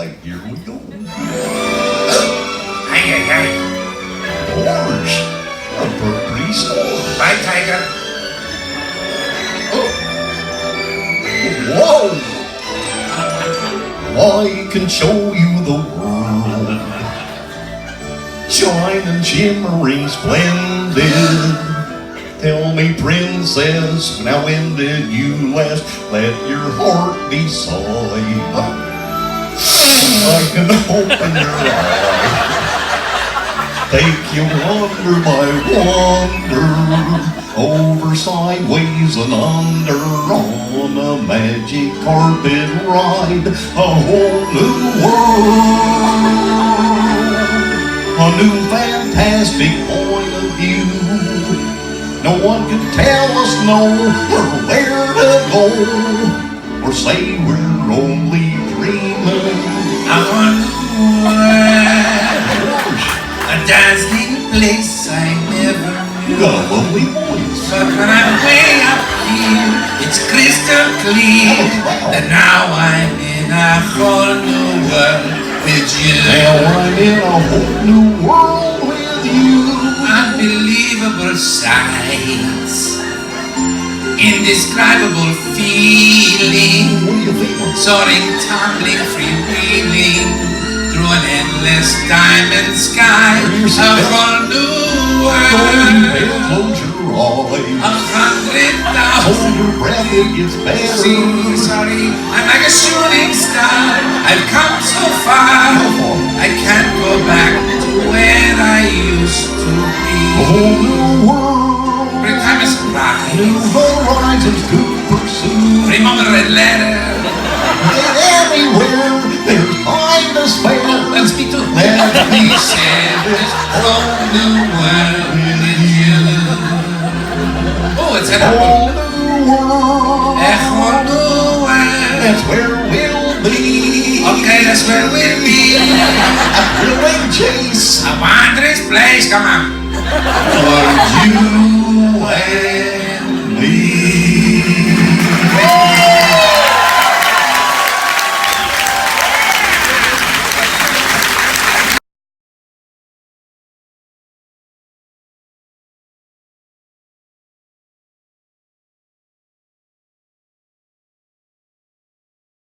right, here we go. Hey. Horse. A pretty store. Bye, Tiger. Whoa! I can show you the world. Shining, shimmering, splendid. Tell me, princess, now when did you last let your heart decide? I can open your eyes, take you wonder by wonder, over, sideways, and under, on a magic carpet ride, a whole new world, a new fantastic point of view. No one can tell us no, or where to go, or say we're only dreaming. I want a dazzling place I never You knew. got a lovely voice. But when I'm way up here, it's crystal clear that now I'm in a whole new world with you. Now I'm in a whole new world with you. Unbelievable sights, indescribable feeling, What do you think? soaring, tumbling, freewheeling through an endless diamond sky. A whole new world, Close your eyes. 100,000. Hold your breath, it gets better. Sorry, I'm like a shooting star. I've come so far, I can't go back to where I used to be. A whole new world. Every time a surprise, New horizons to pursue. remember red letter. And everywhere there's time to spare. Let's be two. Let's be Said this whole new world with you. Oh, it's an apple. whole new world. A whole new world. That's where we'll be. Okay, that's where we'll be. A thrilling chase A wondrous place, come on. for you.